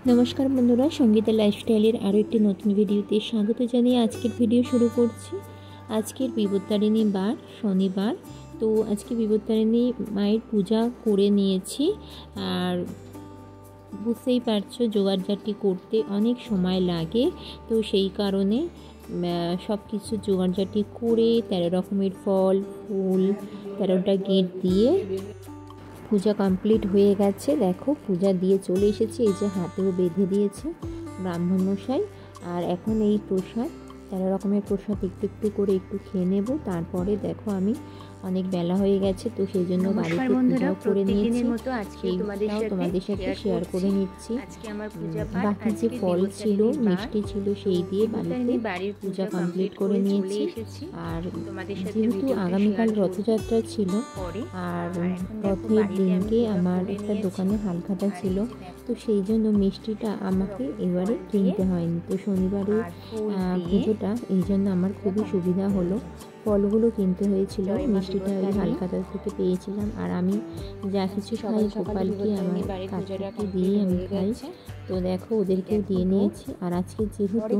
नमस्कार बंधुरा संगीता लाइफस्टाइल आरो एक नतून भिडियोते स्वागत जानिए आजकेर भिडियो शुरू करछि। आजकेर बिपत्तारिणी बार शनिवार, तो आज के बिपत्तारिणी मायेर पूजा करे निয়েছি और बुझतेই पारछो जोगाड़जाटी करते अनेक समय लागे, तो सेई कारणे सब किछु जोगाड़जाटी करे 13 रकमेर फल फुल 13टा गेट दिए पूजा कमप्लीट हो गेছে। देखो पूजा दिए चले एसेছি, এই যে হাতেও বেঁধে দিয়েছে ব্রাহ্মণ মশাই। আর এখন এই প্রসাদ 13 রকমের প্রসাদ একটু একটু করে একটু খেয়ে নেব। তারপরে দেখো আমি অনেক বেলা হয়ে গেছে, তো সেই জন্য বাড়িতে পূজা করে নিয়েছি, তোমাদের সাথে শেয়ার করে নিচ্ছি। বাকি যে ফল ছিল মিষ্টি ছিল সেই দিয়ে বাড়িতে পূজা কমপ্লিট করে নিয়েছি। আর যেহেতু আগামীকাল রথযাত্রা ছিল আর রথের দিনকে আমার একটা দোকানে হালখাতা ছিল, তো সেই জন্য মিষ্টিটা আমাকে এবারে কিনতে হয়নি। তো শনিবারে পুজোটা এই জন্য আমার খুবই সুবিধা হলো। ফলগুলো কিনতে হয়েছিল, মিষ্টিটা ওই হালখাতা থেকে পেয়েছিলাম। আর আমি যা কিছু খাই গোপালকে আমার কাজটাকে দিয়ে আমি খাই, তো দেখো ওদেরকেও দিয়ে নিয়েছি। আর আজকে যেহেতু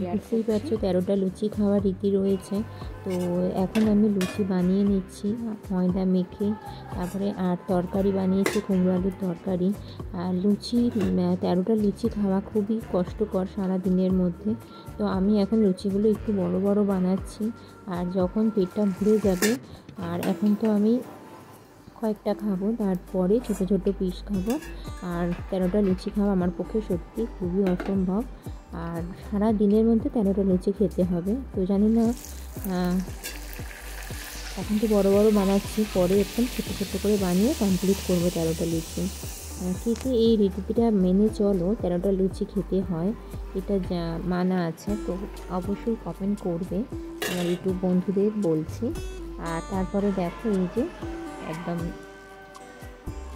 বুঝতেই পারছো 13টা লুচি খাওয়ার রীতি রয়েছে, তো এখন আমি লুচি বানিয়ে নিচ্ছি ময়দা মেখে। তারপরে আর তরকারি বানিয়েছি কুমড়ো আলুর তরকারি। আর লুচি 13টা লুচি খাওয়া খুবই কষ্টকর সারা দিনের মধ্যে, তো আমি এখন লুচিগুলো একটু বড় বড় বানাচ্ছি। আর যখন পেটটা ভরে যাবে, আর এখন তো আমি কয়েকটা খাবো, তারপরে ছোট ছোট পিস খাবো। আর 13টা লুচি খাওয়া আমার পক্ষে সত্যি খুবই অসম্ভব। আর সারা দিনের মধ্যে 13টা লুচি খেতে হবে, তো জানি না এখন তো বড় বড় বানাচ্ছি, পরে একদম ছোট ছোট করে বানিয়ে কমপ্লিট করবো 13টা লুচি। কে এই রীতিটা মেনে চলো, 13টা লুচি খেতে হয়, এটা যা মানা আছে, তো অবশ্যই কমেন্ট করবে, আমার ইউটিউব বন্ধুদের বলছি। আর তারপরে দেখো এই যে একদম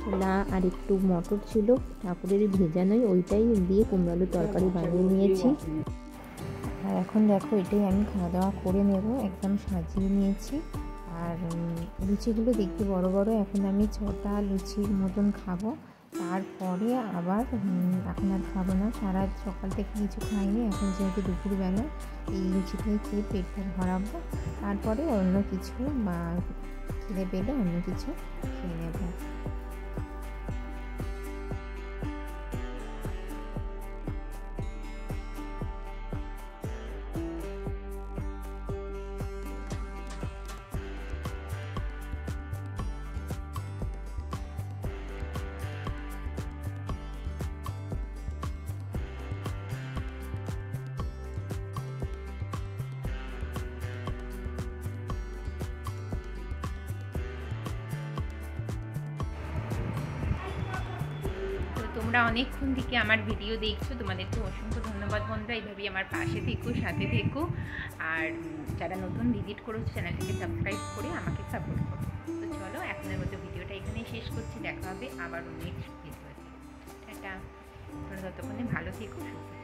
ছোলা আর একটু মটর ছিল ঠাকুরের ভেজানোই, ওইটাই দিয়ে কুমড়ো আলুর তরকারি বানিয়ে নিয়েছি। আর এখন দেখো এটাই আমি খাওয়া দাওয়া করে নেব, একদম সাজিয়ে নিয়েছি। আর লুচিগুলো দেখতে বড় বড়, এখন আমি 6টা লুচির মতন খাবো। তারপরে আবার এখন আর খাবো না, সারা সকাল থেকে কিছু খাইনি, এখন যেহেতু দুপুরবেলা এই লুচিটাই খেয়ে পেটটা ভরাবো। তারপরে অন্য কিছু বা খিদে পেলে অন্য কিছু খেয়ে নেবো। তোমরা অনেকক্ষণ থেকে আমার ভিডিও দেখছো, তোমাদেরকে অসংখ্য ধন্যবাদ বন্ধুরা। এইভাবেই আমার পাশে থেকো, সাথে থেকো। আর যারা নতুন ভিজিট করেছো চ্যানেলটাকে সাবস্ক্রাইব করে আমাকে সাপোর্ট করো। তো চলো এখনের মতো ভিডিওটা এখানেই শেষ করছি, দেখা হবে আবার নেক্সট ভিডিওতে। টাটা, তোমরা ততক্ষণে ভালো থেকো, সুস্থ